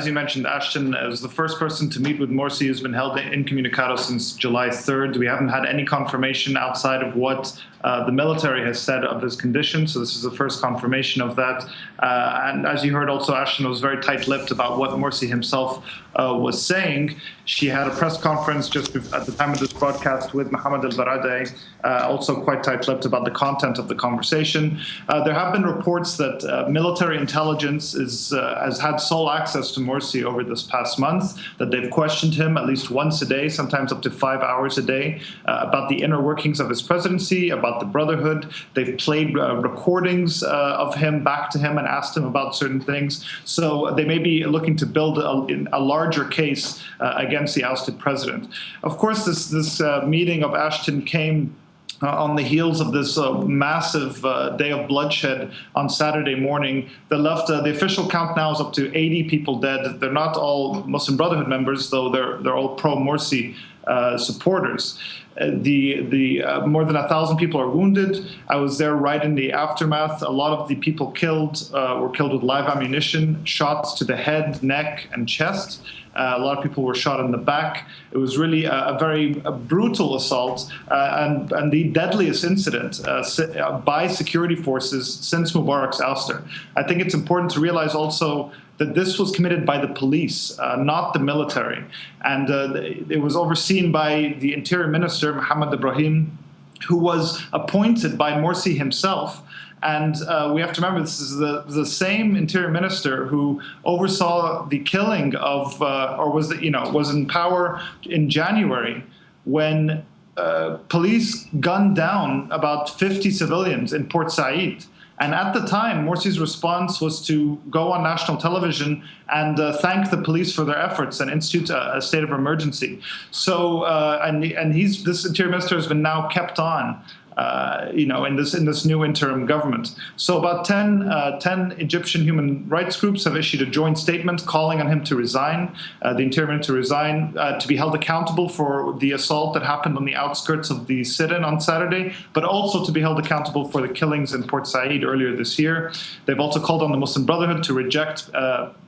as you mentioned, Ashton is the first person to meet with Morsi who's been held incommunicado since July 3rd. We haven't had any confirmation outside of what the military has said of his condition, so this is the first confirmation of that. And as you heard also, Ashton was very tight-lipped about what Morsi himself was saying. She had a press conference just at the time of this broadcast with Mohamed al-Baradei, also quite tight-lipped about the content of the conversation. There have been reports that military intelligence has had sole access to Morsi over this past month, that they've questioned him at least once a day, sometimes up to 5 hours a day, about the inner workings of his presidency, about the Brotherhood. They've played recordings of him back to him and asked him about certain things. So they may be looking to build a larger case against the ousted president. Of course, this meeting of Ashton came on the heels of this massive day of bloodshed on Saturday morning. The official count now is up to 80 people dead. They're not all Muslim Brotherhood members, though they're all pro-Morsi supporters. More than 1,000 people are wounded. I was there right in the aftermath. A lot of the people killed were killed with live ammunition, shots to the head, neck, and chest. A lot of people were shot in the back. It was really a very brutal assault and the deadliest incident by security forces since Mubarak's ouster. I think it's important to realize also that this was committed by the police, not the military. And it was overseen by the Interior Minister, Mohamed Ibrahim, who was appointed by Morsi himself. And we have to remember, this is the same Interior Minister who oversaw the killing of, was in power in January when police gunned down about 50 civilians in Port Said. And at the time, Morsi's response was to go on national television and thank the police for their efforts and institute a state of emergency. So, this Interior Minister has been now kept on, in this new interim government. So about 10 Egyptian human rights groups have issued a joint statement calling on him to resign, the Interior Minister to resign, to be held accountable for the assault that happened on the outskirts of the sit-in on Saturday, but also to be held accountable for the killings in Port Said earlier this year. They've also called on the Muslim Brotherhood to reject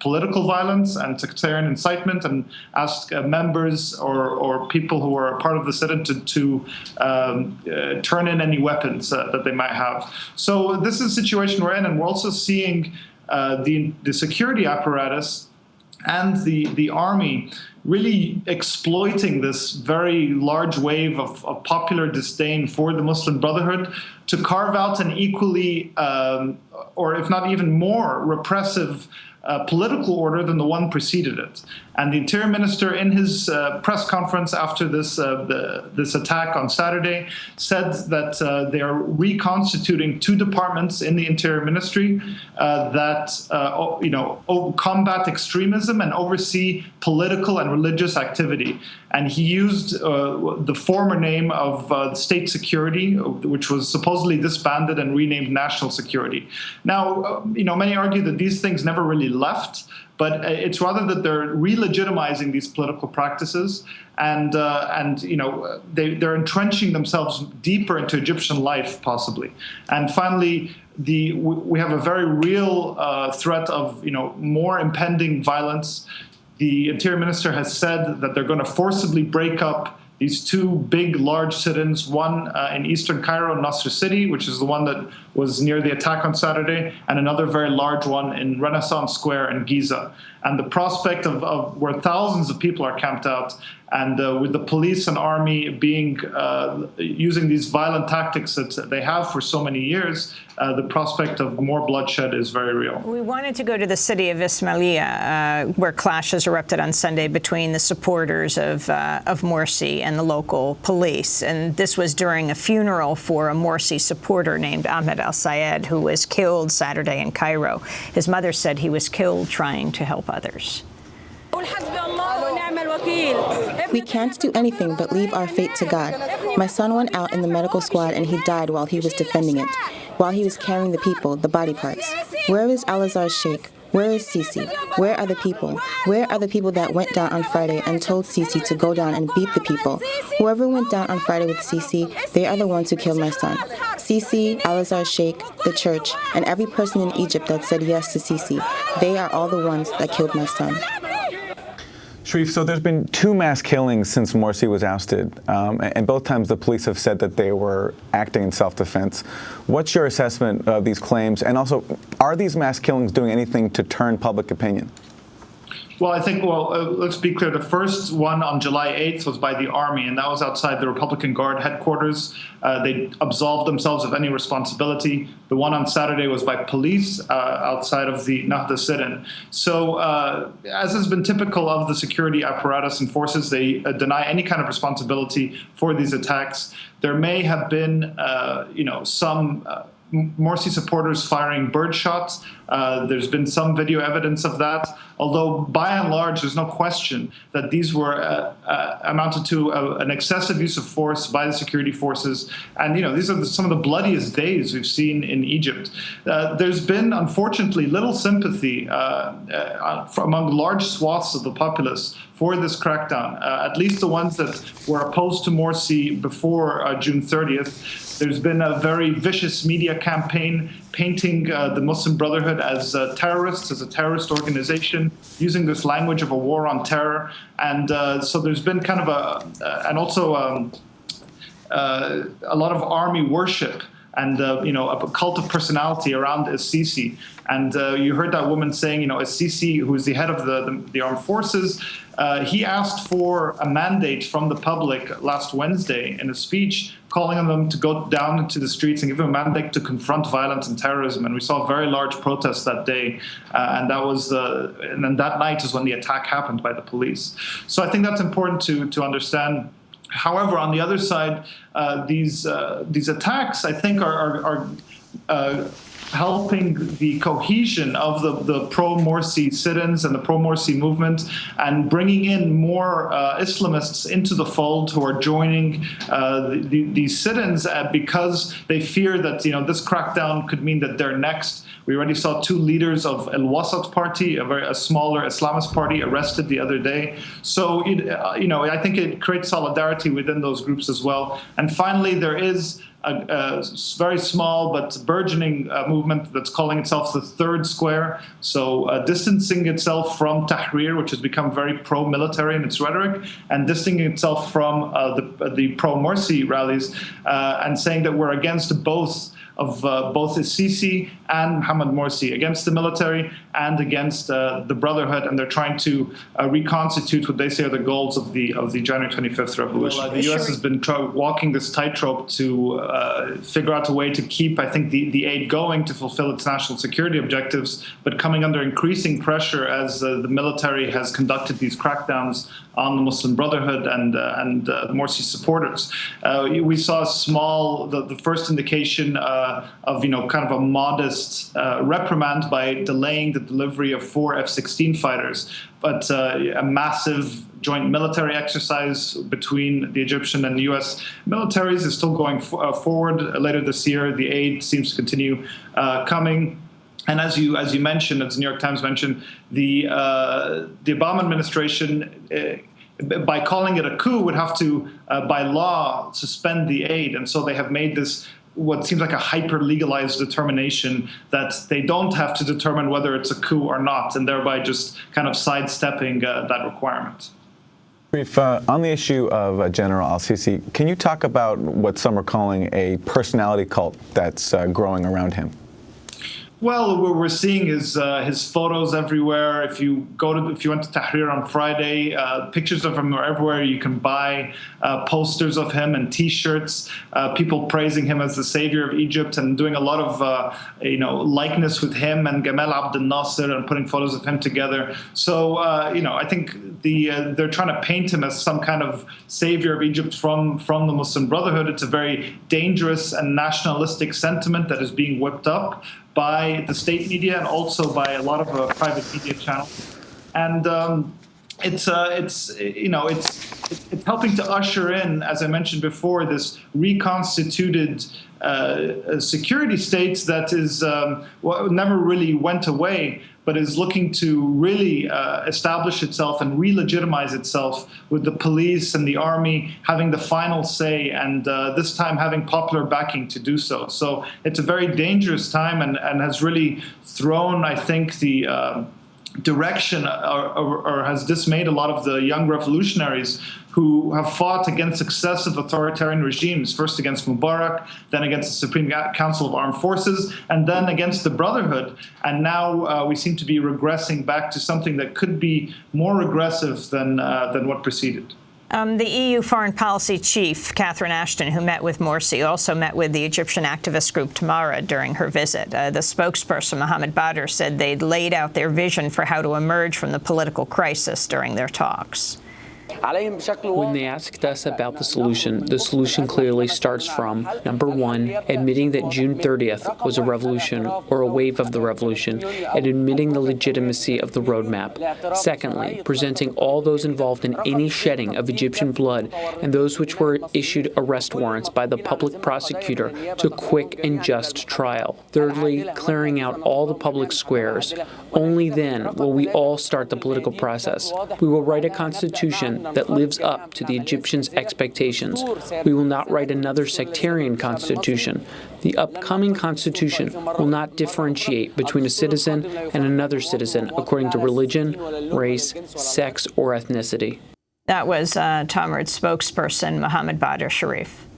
political violence and sectarian incitement, and ask members or people who are a part of the sit-in to turn in any weapons that they might have. So this is a situation we're in, and we're also seeing the security apparatus and the army really exploiting this very large wave of popular disdain for the Muslim Brotherhood to carve out an equally, or if not even more, repressive political order than the one preceded it. And the Interior Minister, in his press conference after this attack on Saturday, said that they are reconstituting 2 departments in the Interior Ministry that combat extremism and oversee political and religious activity. And he used the former name of State Security, which was supposedly disbanded and renamed National Security. Now, many argue that these things never really left, but it's rather that they're re-legitimizing these political practices, and they're entrenching themselves deeper into Egyptian life, possibly. And finally, we have a very real threat of more impending violence. The Interior Minister has said that they're going to forcibly break up these 2 big, large sit-ins, one in eastern Cairo, Nasr City, which is the one that was near the attack on Saturday, and another very large one in Renaissance Square in Giza. And the prospect of where thousands of people are camped out, and with the police and army using these violent tactics that they have for so many years, the prospect of more bloodshed is very real. We wanted to go to the city of Ismailia, where clashes erupted on Sunday between the supporters of Morsi and the local police. And this was during a funeral for a Morsi supporter named Ahmed al-Sayed, who was killed Saturday in Cairo. His mother said he was killed trying to help others. We can't do anything but leave our fate to God. My son went out in the medical squad and he died while he was defending it, while he was carrying the people, the body parts. Where is Al-Azhar's sheikh? Where is Sisi? Where are the people? Where are the people that went down on Friday and told Sisi to go down and beat the people? Whoever went down on Friday with Sisi, they are the ones who killed my son. Sisi, Al-Azhar Sheikh, the church, and every person in Egypt that said yes to Sisi, they are all the ones that killed my son. Sharif, so there's been 2 mass killings since Morsi was ousted, and both times the police have said that they were acting in self-defense. What's your assessment of these claims? And also, are these mass killings doing anything to turn public opinion? Well, I think, let's be clear. The first one on July 8th was by the army, and that was outside the Republican Guard headquarters. They absolved themselves of any responsibility. The one on Saturday was by police outside of the Nahda sit-in. So, as has been typical of the security apparatus and forces, they deny any kind of responsibility for these attacks. There may have been, some Morsi supporters firing bird shots. There's been some video evidence of that, although by and large, there's no question that these were amounted to an excessive use of force by the security forces. And, these are some of the bloodiest days we've seen in Egypt. There's been, unfortunately, little sympathy among large swaths of the populace for this crackdown, at least the ones that were opposed to Morsi before June 30th. There's been a very vicious media campaign painting the Muslim Brotherhood as terrorists, as a terrorist organization, using this language of a war on terror. And so there's been kind of a lot of army worship and a cult of personality around Sisi. And you heard that woman saying, Sisi, who is the head of the armed forces, he asked for a mandate from the public last Wednesday in a speech, calling on them to go down into the streets and give them a mandate to confront violence and terrorism. And we saw very large protests that day, and then that night is when the attack happened by the police. So I think that's important to understand. However, on the other side, these attacks, I think, are helping the cohesion of the pro-Morsi sit-ins and the pro-Morsi movement, and bringing in more Islamists into the fold who are joining these sit-ins because they fear that this crackdown could mean that they're next. We already saw 2 leaders of Al-Wasat party, a smaller Islamist party, arrested the other day. So, I think it creates solidarity within those groups as well. And finally, there is a very small but burgeoning movement that's calling itself the Third Square, so distancing itself from Tahrir, which has become very pro-military in its rhetoric, and distancing itself from the pro-Morsi rallies, and saying that we're against both Sisi and Mohamed Morsi, against the military and against the Brotherhood, and they're trying to reconstitute what they say are the goals of the January 25th revolution. Well, the U.S. has been walking this tightrope to figure out a way to keep, I think, the aid going to fulfill its national security objectives, but coming under increasing pressure as the military has conducted these crackdowns on the Muslim Brotherhood and Morsi supporters. We saw the first indication of kind of a modest reprimand by delaying the delivery of 4 F-16 fighters, but a massive joint military exercise between the Egyptian and the U.S. militaries is still going forward. Later this year, the aid seems to continue coming. And as you mentioned, as the New York Times mentioned, the Obama administration, by calling it a coup, would have to, by law, suspend the aid. And so they have made this what seems like a hyper-legalized determination that they don't have to determine whether it's a coup or not, and thereby just kind of sidestepping that requirement. On the issue of General al-Sisi, can you talk about what some are calling a personality cult that's growing around him? Well, we're seeing his photos everywhere. If you went to Tahrir on Friday, pictures of him are everywhere. You can buy posters of him and T-shirts. People praising him as the savior of Egypt and doing a lot of likeness with him and Gamal Abdel Nasser and putting photos of him together. So I think they're trying to paint him as some kind of savior of Egypt from the Muslim Brotherhood. It's a very dangerous and nationalistic sentiment that is being whipped up by the state media and also by a lot of private media channels, and it's helping to usher in, as I mentioned before, this reconstituted security state that is never really went away, but is looking to really establish itself and re-legitimize itself with the police and the army having the final say, and this time having popular backing to do so. So it's a very dangerous time, and has really thrown, I think, the direction or has dismayed a lot of the young revolutionaries who have fought against successive authoritarian regimes, first against Mubarak, then against the Supreme Council of Armed Forces, and then against the Brotherhood. And now we seem to be regressing back to something that could be more regressive than what preceded. The EU foreign policy chief, Catherine Ashton, who met with Morsi, also met with the Egyptian activist group Tamara during her visit. The spokesperson, Mohamed Morsi, said they'd laid out their vision for how to emerge from the political crisis during their talks. When they asked us about the solution clearly starts from, number one, admitting that June 30th was a revolution or a wave of the revolution, and admitting the legitimacy of the roadmap. Secondly, presenting all those involved in any shedding of Egyptian blood and those which were issued arrest warrants by the public prosecutor to quick and just trial. Thirdly, clearing out all the public squares. Only then will we all start the political process. We will write a constitution that lives up to the Egyptians' expectations. We will not write another sectarian constitution. The upcoming constitution will not differentiate between a citizen and another citizen according to religion, race, sex, or ethnicity. That was Tamar's spokesperson, Mohamed Morsi. Sharif.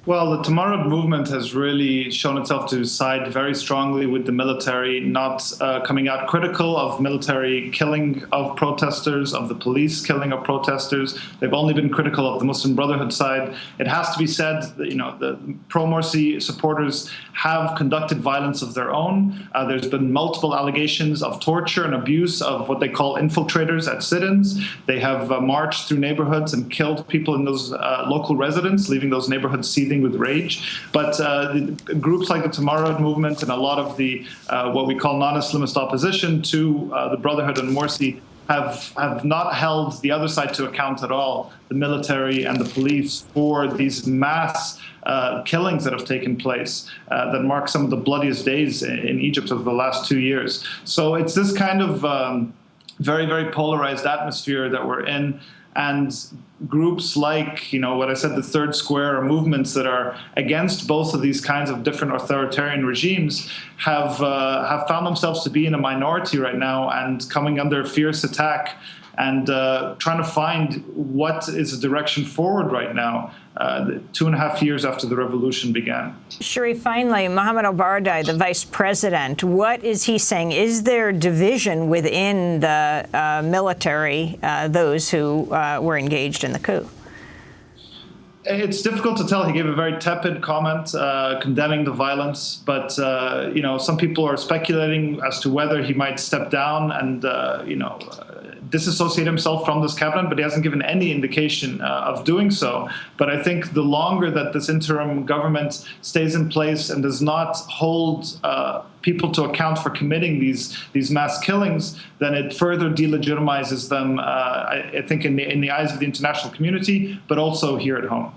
Well, the Tamarad movement has really shown itself to side very strongly with the military, not coming out critical of military killing of protesters, of the police killing of protesters. They've only been critical of the Muslim Brotherhood side. It has to be said that, the pro-Morsi supporters have conducted violence of their own. There's been multiple allegations of torture and abuse of what they call infiltrators at sit-ins. They have marched through neighborhoods and killed people in those local residents, leaving those neighborhoods seething with rage. But groups like the Tamarad movement and a lot of the what we call non-Islamist opposition to the Brotherhood and Morsi have not held the other side to account at all, the military and the police, for these mass killings that have taken place that mark some of the bloodiest days in Egypt over the last 2 years. So it's this kind of very, very polarized atmosphere that we're in. And groups like, what I said, the Third Square, or movements that are against both of these kinds of different authoritarian regimes have found themselves to be in a minority right now and coming under fierce attack and trying to find what is the direction forward right now, 2.5 years after the revolution began. Sharif, finally, Mohamed Morsi, the vice president, what is he saying? Is there division within the military, those who were engaged in the coup? It's difficult to tell. He gave a very tepid comment condemning the violence, but some people are speculating as to whether he might step down and disassociate himself from this cabinet, but he hasn't given any indication of doing so. But I think the longer that this interim government stays in place and does not hold people to account for committing these mass killings, then it further delegitimizes them, I think, in the eyes of the international community, but also here at home.